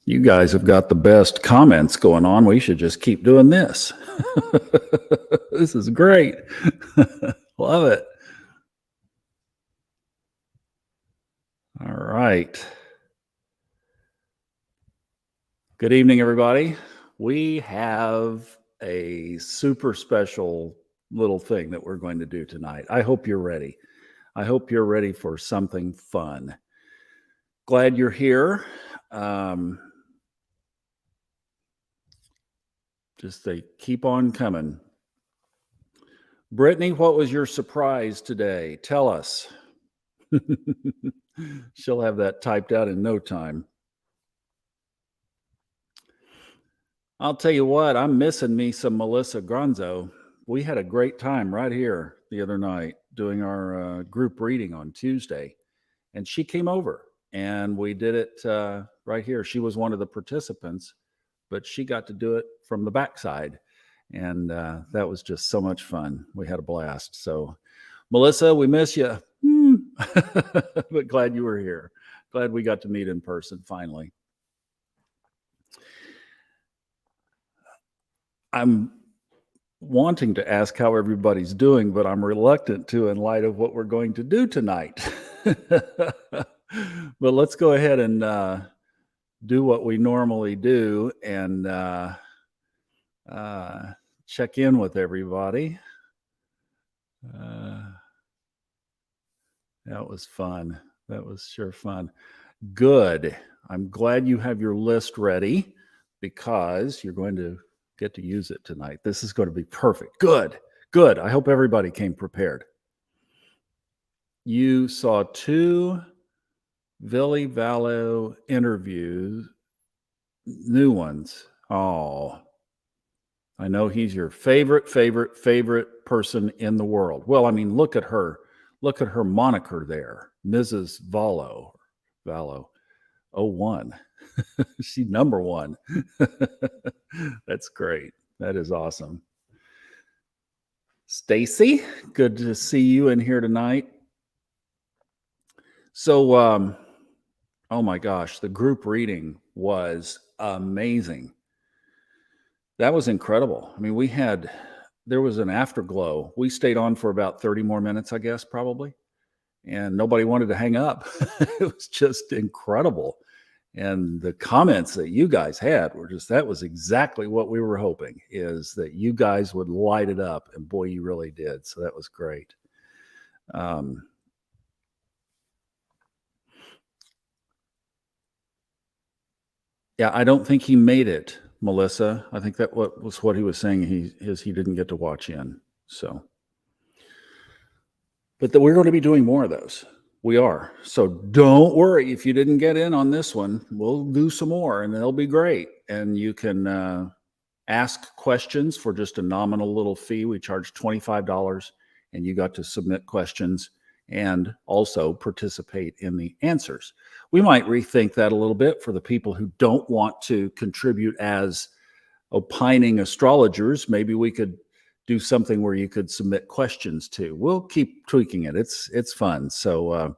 You guys have got the best comments going on. We should just keep doing this. This is great. Love it. All right. Good evening, everybody. We have a super special little thing that we're going to do tonight. I hope you're ready. I hope you're ready for something fun. Glad you're here. Just they keep on coming. Brittany, what was your surprise today? Tell us. She'll have that typed out in no time. I'll tell you what, I'm missing me some Melissa Granzo. We had a great time right here the other night doing our group reading on Tuesday, and she came over and we did it right here. She was one of the participants, but she got to do it from the backside, and that was just so much fun. We had a blast. So, Melissa, we miss you, but glad you were here. Glad we got to meet in person finally. I'm wanting to ask how everybody's doing, but I'm reluctant to in light of what we're going to do tonight. But let's go ahead and do what we normally do and check in with everybody. That was fun. That was sure fun. Good. I'm glad you have your list ready because you're going to get to use it tonight. This is going to be perfect. Good. Good. I hope everybody came prepared. You saw 2 Billy Vallow interviews, new ones. Oh, I know he's your favorite person in the world. Well, I mean, look at her moniker there, Mrs. Vallow. 01. She's number 1. That's great. That is awesome. Stacy, good to see you in here tonight. So, oh my gosh, the group reading was amazing. That was incredible. I mean, there was an afterglow. We stayed on for about 30 more minutes, I guess, probably. And nobody wanted to hang up. It was just incredible. And the comments that you guys had were that was exactly what we were hoping, is that you guys would light it up. And boy, you really did. So that was great. Yeah, I don't think he made it, Melissa. I think that was what he was saying. He didn't get to watch in. So, but we're going to be doing more of those. We are. So don't worry if you didn't get in on this one. We'll do some more, and they'll be great. And you can ask questions for just a nominal little fee. We charge $25, and you got to submit questions and also participate in the answers. We might rethink that a little bit for the people who don't want to contribute as opining astrologers. Maybe we could do something where you could submit questions too. We'll keep tweaking it. It's fun. So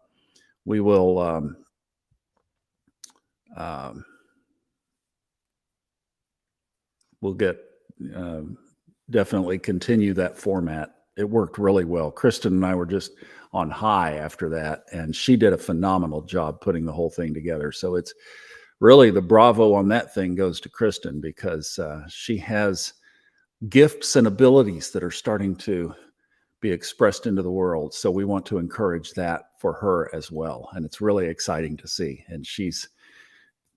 we will we'll get definitely continue that format. It worked really well. Kristen and I were just on high after that, and she did a phenomenal job putting the whole thing together. So it's really the bravo on that thing goes to Kristen, because she has gifts and abilities that are starting to be expressed into the world. So we want to encourage that for her as well. And it's really exciting to see. And she's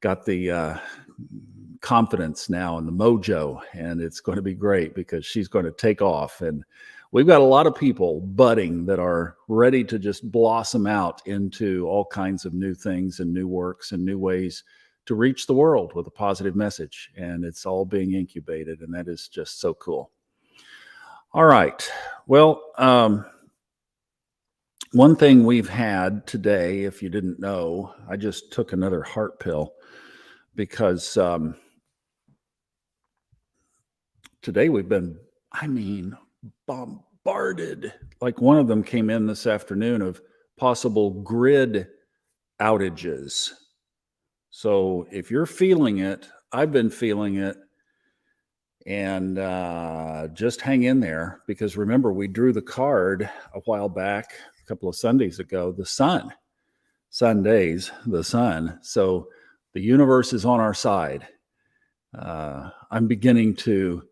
got the confidence now and the mojo, and it's going to be great because she's going to take off. And we've got a lot of people budding that are ready to just blossom out into all kinds of new things and new works and new ways to reach the world with a positive message. And it's all being incubated, and that is just so cool. All right. Well, one thing we've had today, if you didn't know, I just took another heart pill because today we've been, bombarded. Like, one of them came in this afternoon of possible grid outages. So if you're feeling it, I've been feeling it, and just hang in there because remember, we drew the card a while back, a couple of Sundays ago, the sun, Sundays, the sun. So the universe is on our side. I'm beginning to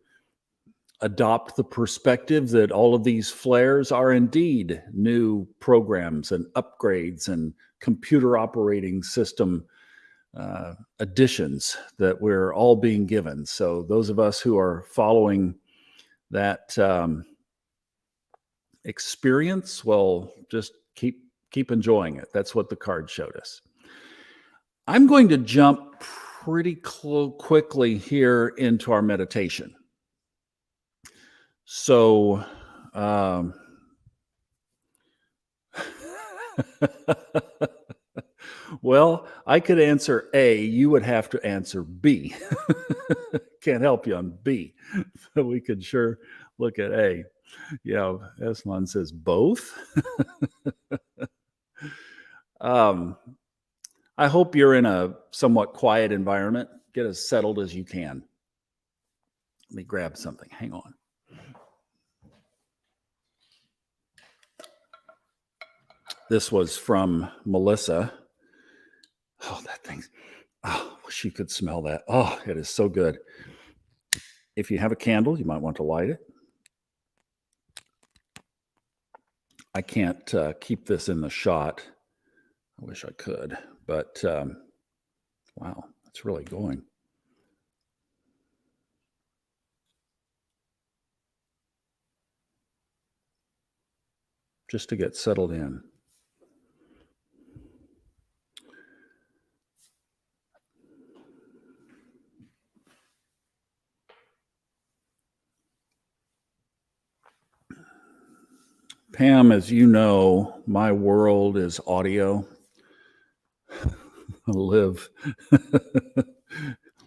adopt the perspective that all of these flares are indeed new programs and upgrades and computer operating system additions that we're all being given. So those of us who are following that experience, well, just keep enjoying it. That's what the card showed us. I'm going to jump pretty quickly here into our meditation. So, well, I could answer A. You would have to answer B. Can't help you on B, but we could sure look at A. Yeah, Eslan says both. I hope you're in a somewhat quiet environment. Get as settled as you can. Let me grab something. Hang on. This was from Melissa. Oh, that thing. Oh, wish you could smell that. Oh, it is so good. If you have a candle, you might want to light it. I can't keep this in the shot. I wish I could, but wow, it's really going. Just to get settled in. Pam, as you know, my world is audio. live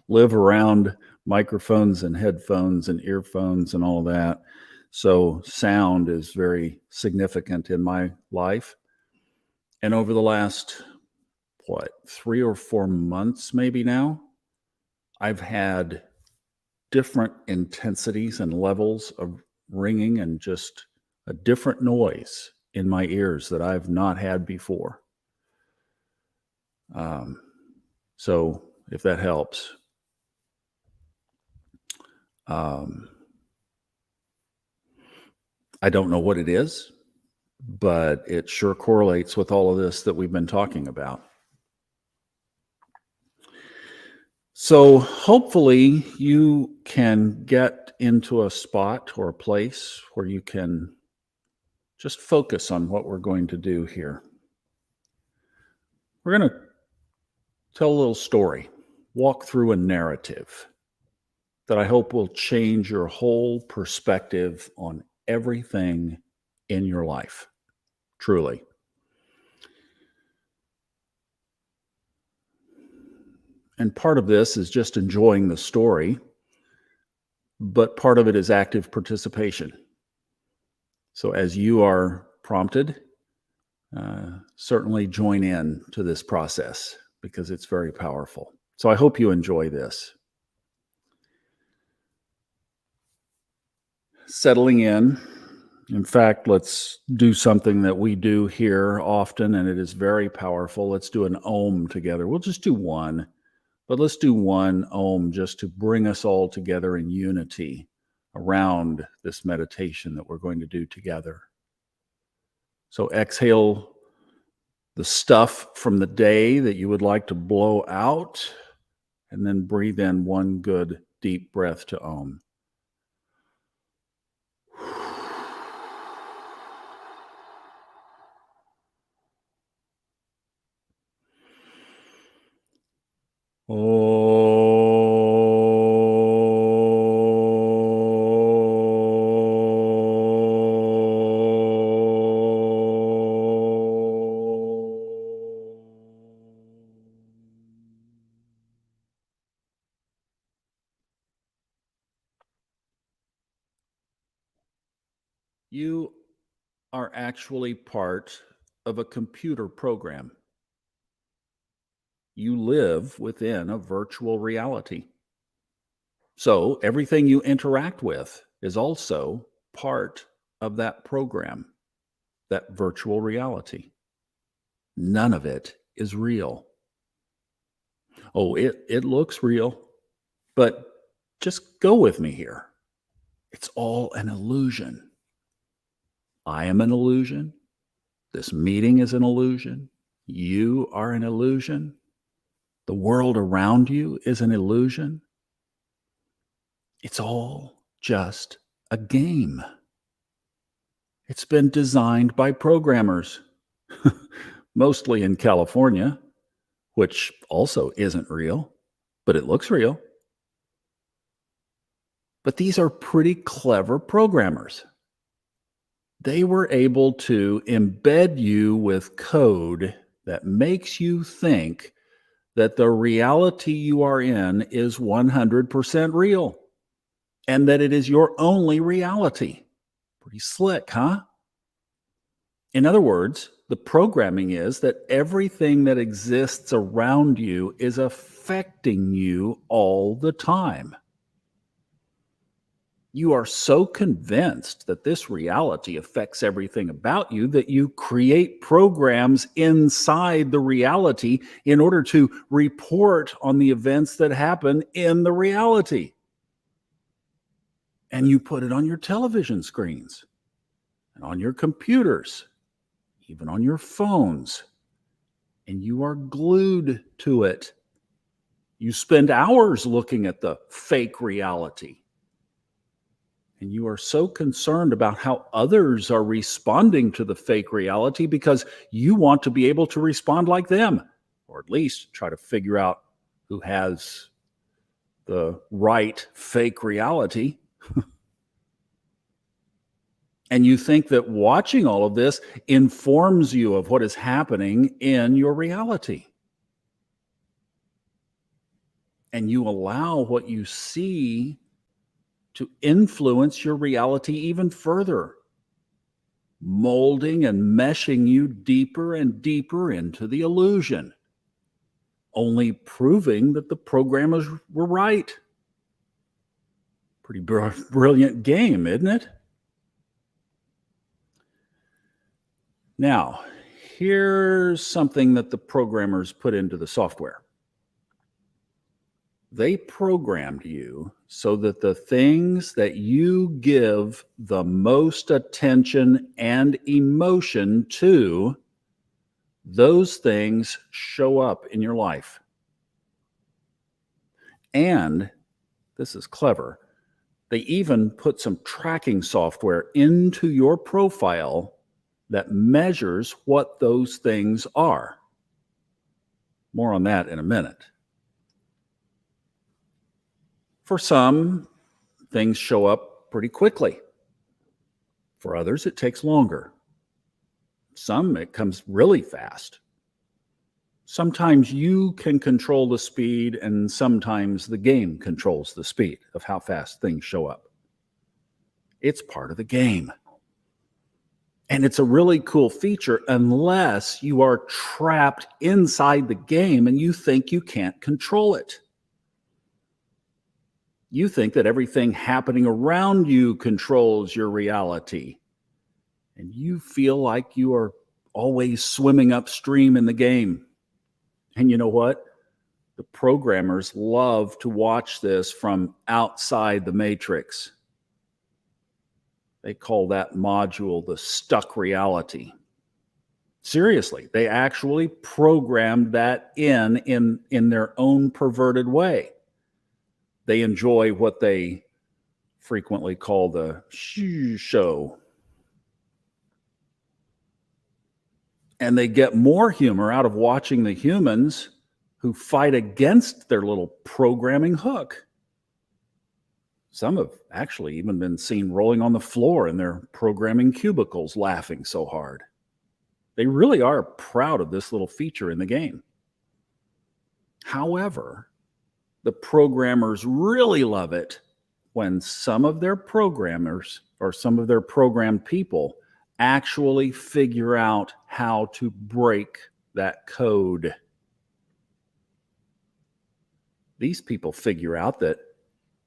live around microphones and headphones and earphones and all that. So sound is very significant in my life. And over the last, 3 or 4 months maybe now, I've had different intensities and levels of ringing and just a different noise in my ears that I've not had before. So if that helps. I don't know what it is, but it sure correlates with all of this that we've been talking about. So hopefully you can get into a spot or a place where you can just focus on what we're going to do here. We're going to tell a little story, walk through a narrative that I hope will change your whole perspective on everything in your life, truly. And part of this is just enjoying the story, but part of it is active participation. So as you are prompted, certainly join in to this process because it's very powerful. So I hope you enjoy this. Settling in. In fact, let's do something that we do here often, and it is very powerful. Let's do an Om together. We'll just do one, but let's do one Om just to bring us all together in unity around this meditation that we're going to do together. So exhale the stuff from the day that you would like to blow out, and then breathe in one good deep breath to Om. You are actually part of a computer program. you live within a virtual reality. So everything you interact with is also part of that program, that virtual reality. None of it is real. Oh, it looks real, but just go with me here. It's all an illusion. I am an illusion. This meeting is an illusion. You are an illusion. The world around you is an illusion. It's all just a game. It's been designed by programmers, mostly in California, which also isn't real, but it looks real. But these are pretty clever programmers. They were able to embed you with code that makes you think that the reality you are in is 100% real and that it is your only reality. Pretty slick, huh? In other words, the programming is that everything that exists around you is affecting you all the time. You are so convinced that this reality affects everything about you that you create programs inside the reality in order to report on the events that happen in the reality. And you put it on your television screens and on your computers, even on your phones, and you are glued to it. You spend hours looking at the fake reality. And you are so concerned about how others are responding to the fake reality because you want to be able to respond like them, or at least try to figure out who has the right fake reality. And you think that watching all of this informs you of what is happening in your reality. And you allow what you see to influence your reality even further, molding and meshing you deeper and deeper into the illusion, only proving that the programmers were right. Pretty brilliant game, isn't it? Now, here's something that the programmers put into the software. They programmed you so that the things that you give the most attention and emotion to, those things show up in your life. And this is clever. They even put some tracking software into your profile that measures what those things are. More on that in a minute. For some, things show up pretty quickly. For others, it takes longer. Some, it comes really fast. Sometimes you can control the speed, and sometimes the game controls the speed of how fast things show up. It's part of the game. And it's a really cool feature unless you are trapped inside the game and you think you can't control it. You think that everything happening around you controls your reality. And you feel like you are always swimming upstream in the game. And you know what? The programmers love to watch this from outside the matrix. They call that module the stuck reality. Seriously, they actually programmed that in their own perverted way. They enjoy what they frequently call the show. And they get more humor out of watching the humans who fight against their little programming hook. Some have actually even been seen rolling on the floor in their programming cubicles, laughing so hard. They really are proud of this little feature in the game. However, the programmers really love it when some of their programmers or some of their programmed people actually figure out how to break that code. These people figure out that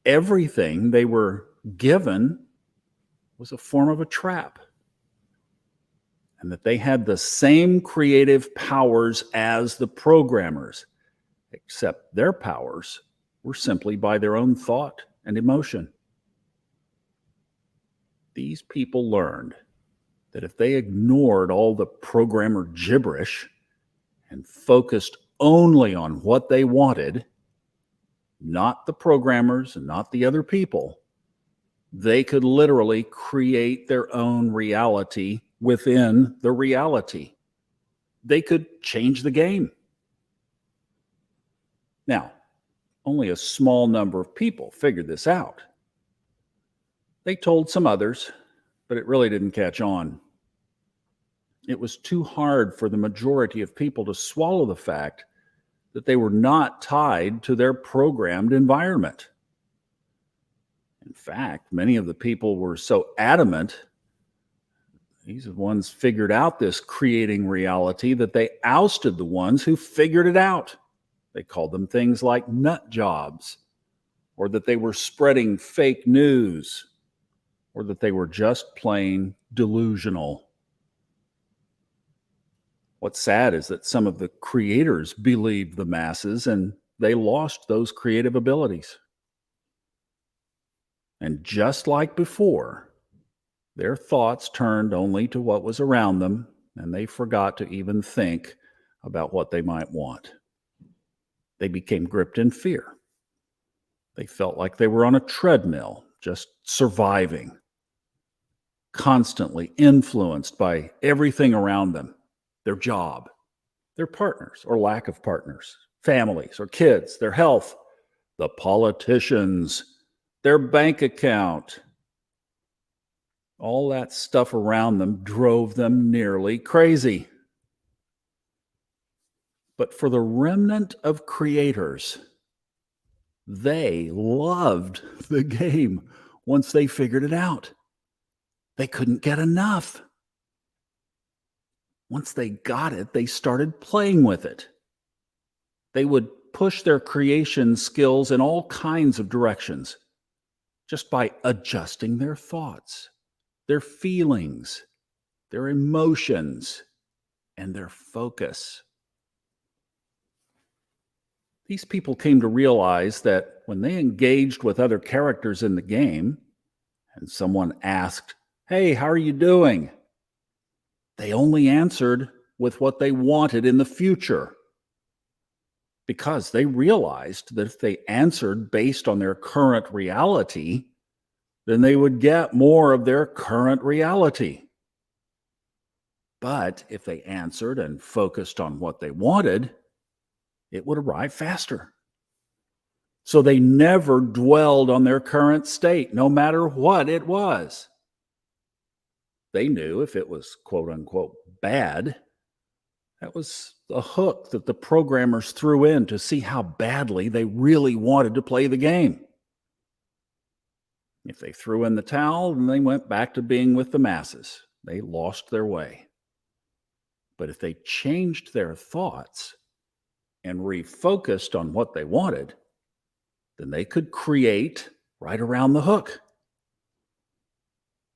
everything they were given was a form of a trap, and that they had the same creative powers as the programmers, except their powers were simply by their own thought and emotion. These people learned that if they ignored all the programmer gibberish and focused only on what they wanted, not the programmers and not the other people, they could literally create their own reality within the reality. They could change the game. Now, only a small number of people figured this out. They told some others, but it really didn't catch on. It was too hard for the majority of people to swallow the fact that they were not tied to their programmed environment. In fact, many of the people were so adamant, these ones figured out this creating reality, that they ousted the ones who figured it out. They called them things like nut jobs, or that they were spreading fake news, or that they were just plain delusional. What's sad is that some of the creators believed the masses and they lost those creative abilities. And just like before, their thoughts turned only to what was around them, and they forgot to even think about what they might want. They became gripped in fear. They felt like they were on a treadmill, just surviving, constantly influenced by everything around them, their job, their partners or lack of partners, families or kids, their health, the politicians, their bank account. All that stuff around them drove them nearly crazy. But for the remnant of creators, they loved the game once they figured it out. They couldn't get enough. Once they got it, they started playing with it. They would push their creation skills in all kinds of directions just by adjusting their thoughts, their feelings, their emotions, and their focus. These people came to realize that when they engaged with other characters in the game and someone asked, "Hey, how are you doing?" they only answered with what they wanted in the future, because they realized that if they answered based on their current reality, then they would get more of their current reality. But if they answered and focused on what they wanted, it would arrive faster. So they never dwelled on their current state, no matter what it was. They knew if it was quote unquote bad, that was a hook that the programmers threw in to see how badly they really wanted to play the game. If they threw in the towel, then they went back to being with the masses. They lost their way. But if they changed their thoughts and refocused on what they wanted, then they could create right around the hook.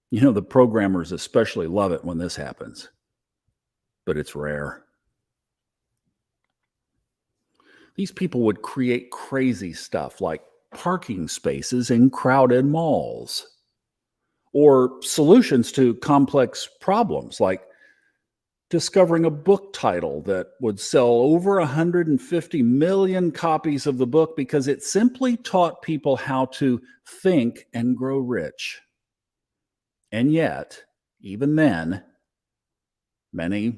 You know, the programmers especially love it when this happens, but it's rare. These people would create crazy stuff like parking spaces in crowded malls, or solutions to complex problems like discovering a book title that would sell over 150 million copies of the book because it simply taught people how to think and grow rich. And yet, even then, many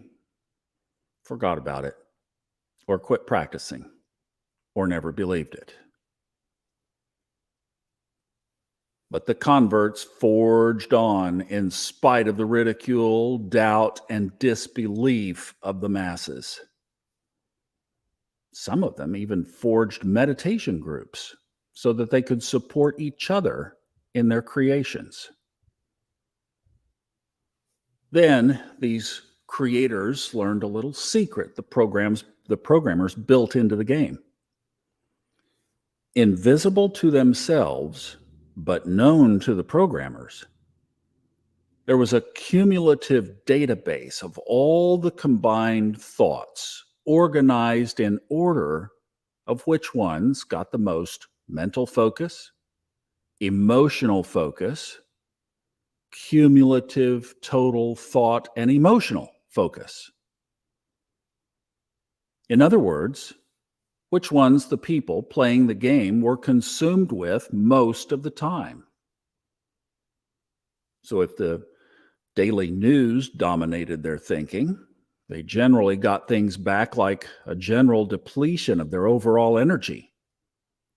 forgot about it, or quit practicing, or never believed it. But the converts forged on in spite of the ridicule, doubt, and disbelief of the masses. Some of them even forged meditation groups so that they could support each other in their creations. Then these creators learned a little secret the programmers built into the game. Invisible to themselves, but known to the programmers, there was a cumulative database of all the combined thoughts, organized in order of which ones got the most mental focus, emotional focus, cumulative total thought, and emotional focus. In other words, which ones the people playing the game were consumed with most of the time. So if the daily news dominated their thinking, they generally got things back like a general depletion of their overall energy,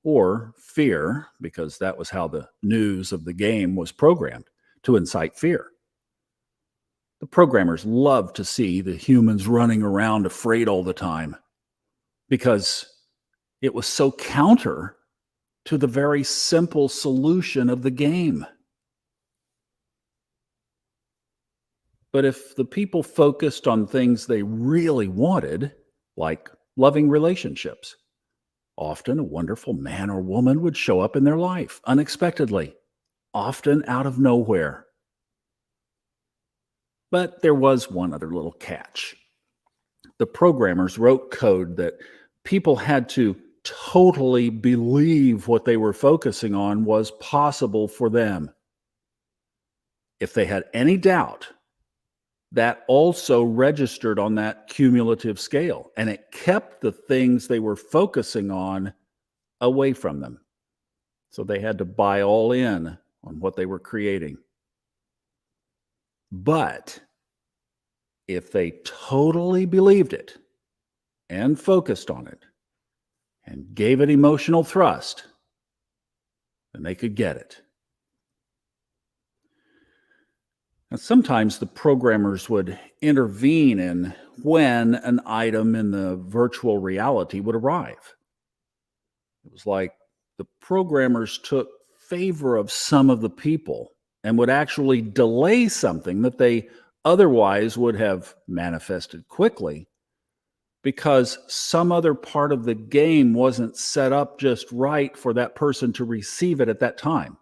or fear, because that was how the news of the game was programmed to incite fear. The programmers loved to see the humans running around afraid all the time because it was so counter to the very simple solution of the game. But if the people focused on things they really wanted, like loving relationships, often a wonderful man or woman would show up in their life unexpectedly, often out of nowhere. But there was one other little catch. The programmers wrote code that people had to totally believe what they were focusing on was possible for them. If they had any doubt, that also registered on that cumulative scale, and it kept the things they were focusing on away from them. So they had to buy all in on what they were creating. But if they totally believed it and focused on it and gave it emotional thrust, then they could get it. And sometimes the programmers would intervene in when an item in the virtual reality would arrive. It was like the programmers took favor of some of the people and would actually delay something that they otherwise would have manifested quickly because some other part of the game wasn't set up just right for that person to receive it at that time.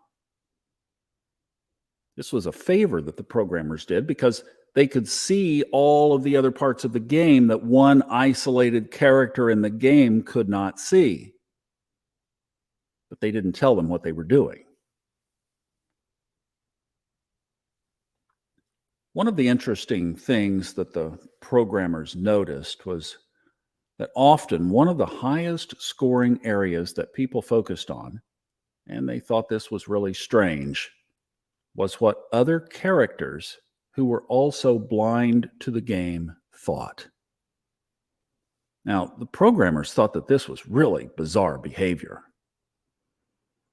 This was a favor that the programmers did because they could see all of the other parts of the game that one isolated character in the game could not see. But they didn't tell them what they were doing. One of the interesting things that the programmers noticed was that often one of the highest scoring areas that people focused on, and they thought this was really strange, was what other characters who were also blind to the game thought. Now, the programmers thought that this was really bizarre behavior.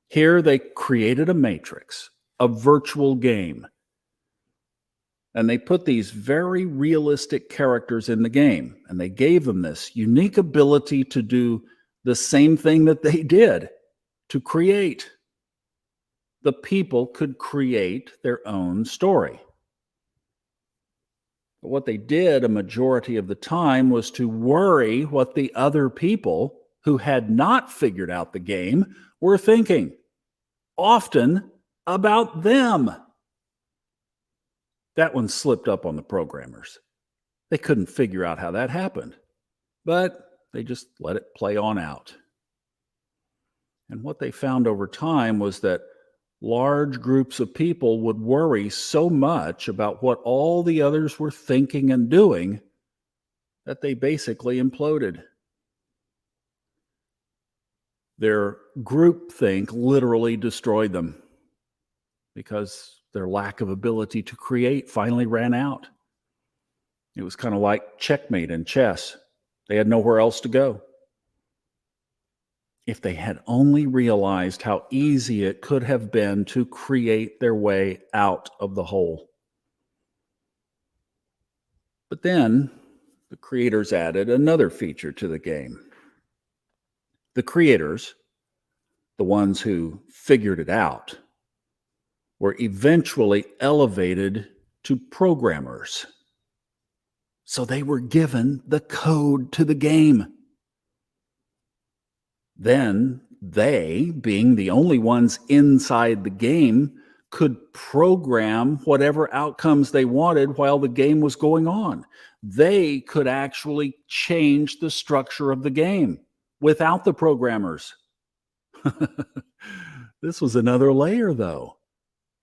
Here they created a matrix, a virtual game, and they put these very realistic characters in the game, and they gave them this unique ability to do the same thing that they did, to create. The people could create their own story. But what they did a majority of the time was to worry what the other people who had not figured out the game were thinking, often about them. That one slipped up on the programmers. They couldn't figure out how that happened, but they just let it play on out. And what they found over time was that large groups of people would worry so much about what all the others were thinking and doing that they basically imploded. Their groupthink literally destroyed them because their lack of ability to create finally ran out. It was kind of like checkmate in chess. They had nowhere else to go. If they had only realized how easy it could have been to create their way out of the hole. But then the creators added another feature to the game. The creators, the ones who figured it out, were eventually elevated to programmers. So they were given the code to the game. Then They, being the only ones inside the game, could program whatever outcomes they wanted while the game was going on. They could actually change the structure of the game without the programmers. This was another layer, though,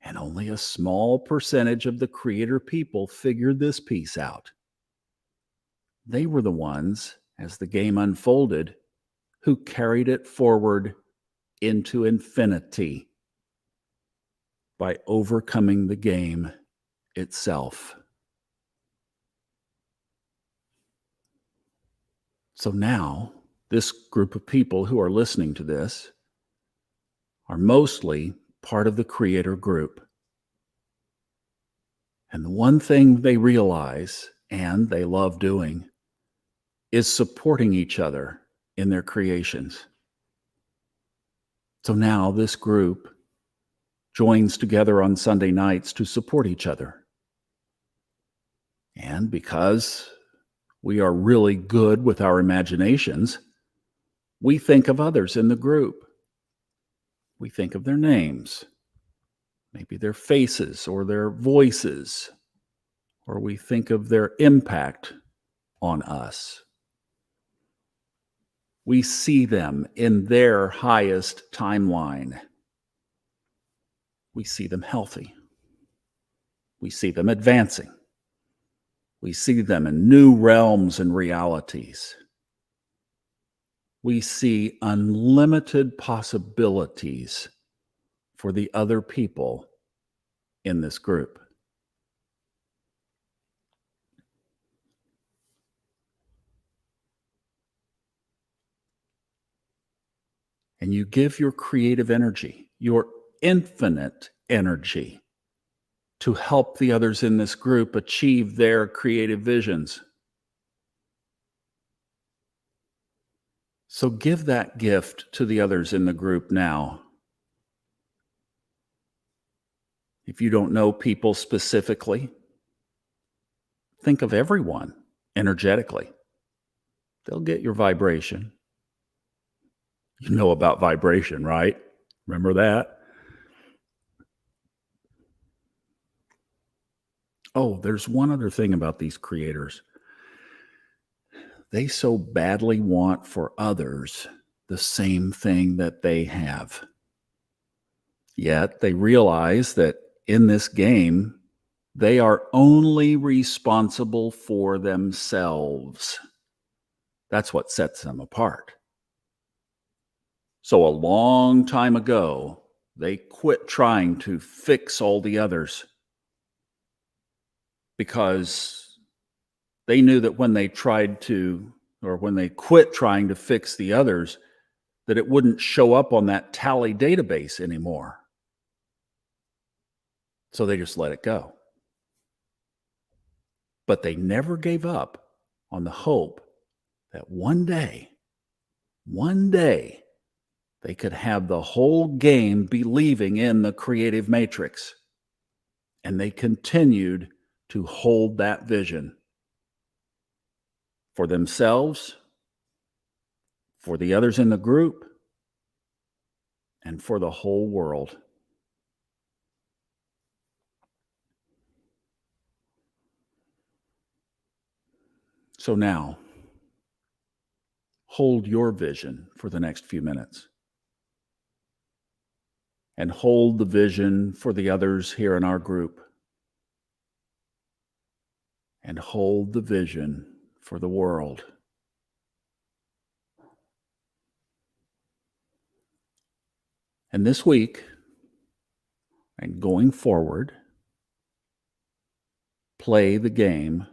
and only a small percentage of the creator people figured this piece out. They were the ones, as the game unfolded, who carried it forward into infinity by overcoming the game itself. So now, this group of people who are listening to this are mostly part of the creator group. And the one thing they realize, and they love doing, is supporting each other in their creations. So now this group joins together on Sunday nights to support each other. And because we are really good with our imaginations, we think of others in the group. We think of their names, maybe their faces or their voices, or we think of their impact on us. We see them in their highest timeline. We see them healthy. We see them advancing. We see them in new realms and realities. We see unlimited possibilities for the other people in this group. And you give your creative energy, your infinite energy, to help the others in this group achieve their creative visions. So give that gift to the others in the group now. If you don't know people specifically, think of everyone energetically. They'll get your vibration. You know about vibration, right? Remember that? Oh, there's one other thing about these creators. They so badly want for others the same thing that they have. Yet they realize that in this game, they are only responsible for themselves. That's what sets them apart. So a long time ago, they quit trying to fix all the others because they knew that when they tried to, or when they quit trying to fix the others, that it wouldn't show up on that tally database anymore. So they just let it go. But they never gave up on the hope that one day, they could have the whole game believing in the creative matrix. And they continued to hold that vision for themselves, for the others in the group, and for the whole world. So now, hold your vision for the next few minutes. And hold the vision for the others here in our group. And hold the vision for the world. And this week, and going forward, play the game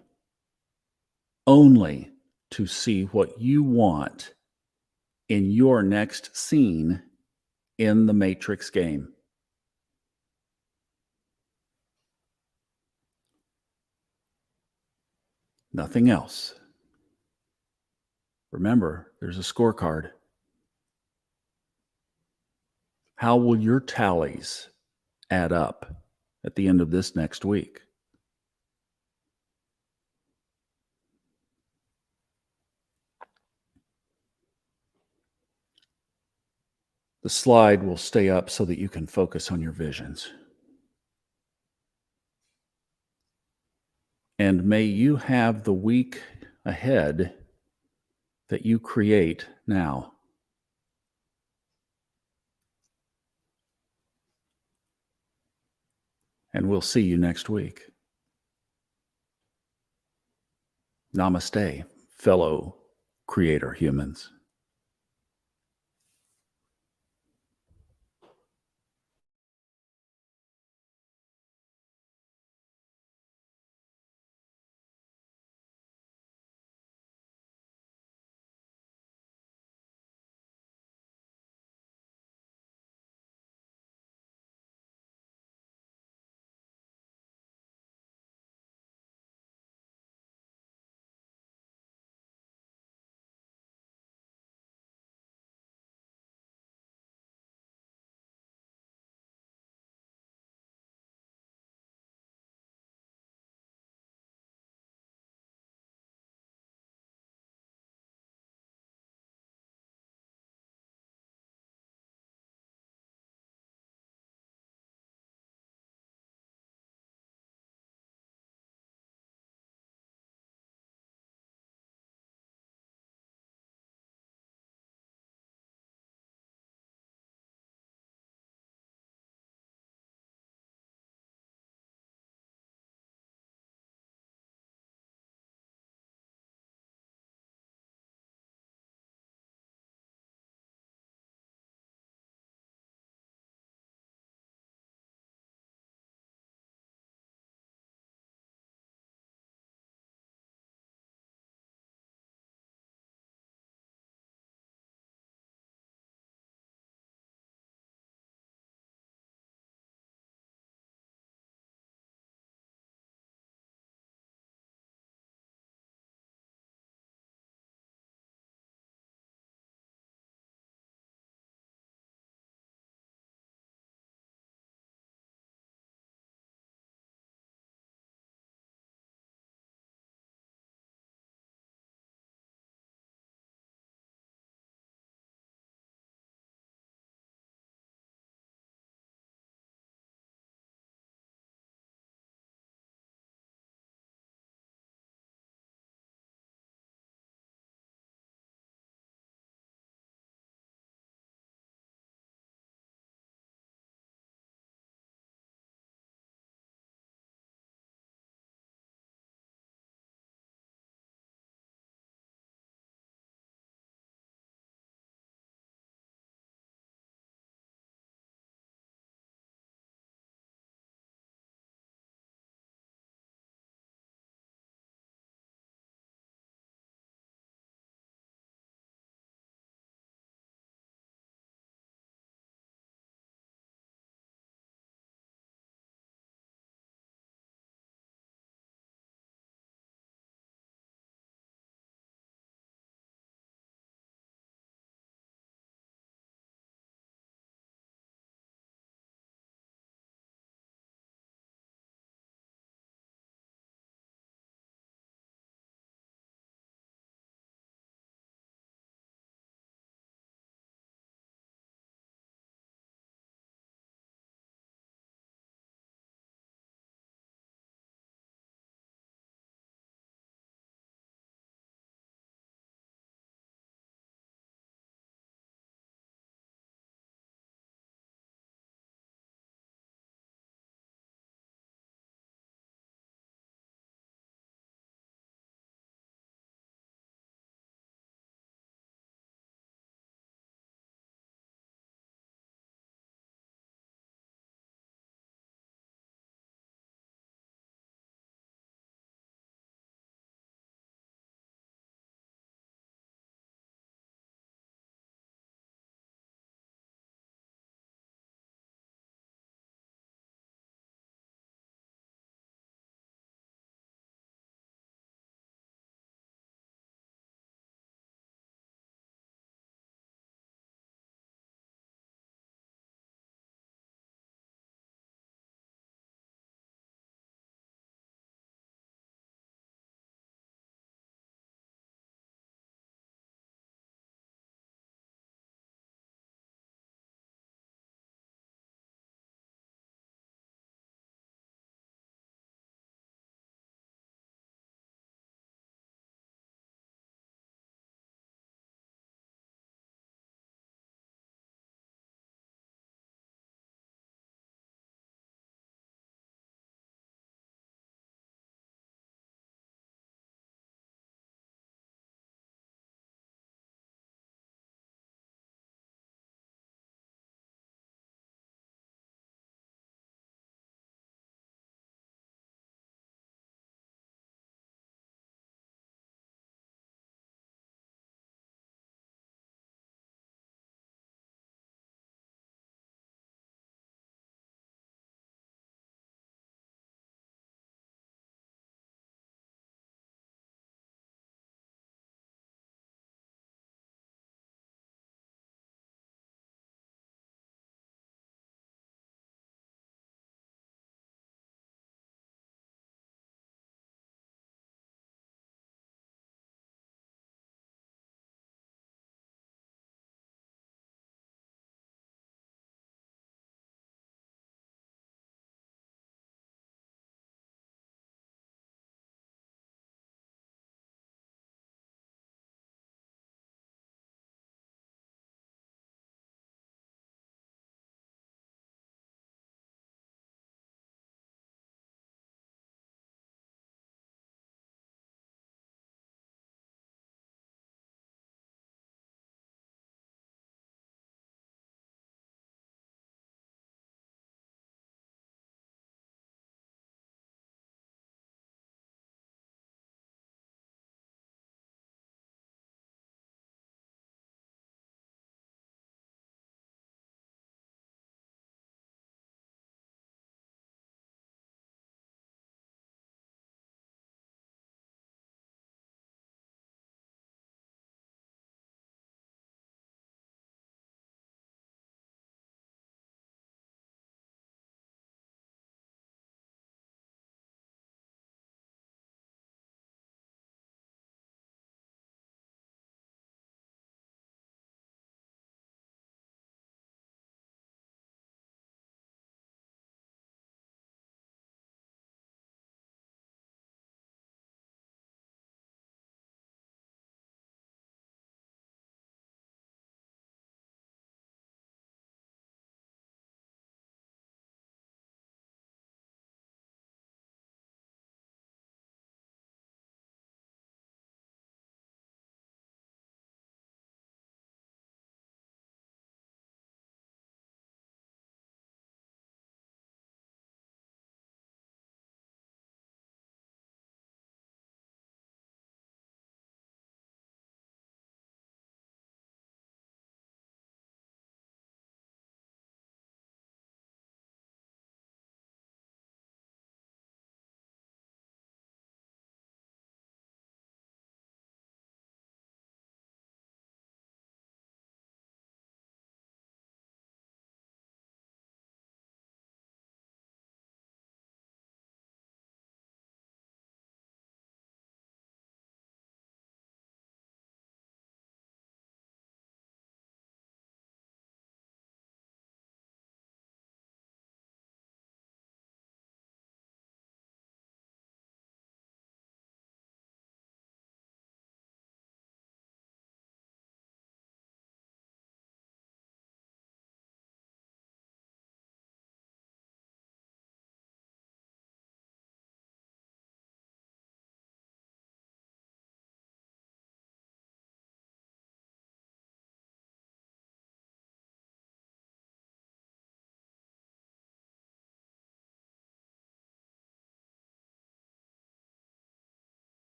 only to see what you want in your next scene in the Matrix game. Nothing else. Remember, there's a scorecard. How will your tallies add up at the end of this next week? The slide will stay up so that you can focus on your visions. And may you have the week ahead that you create now. And we'll see you next week. Namaste, fellow creator humans.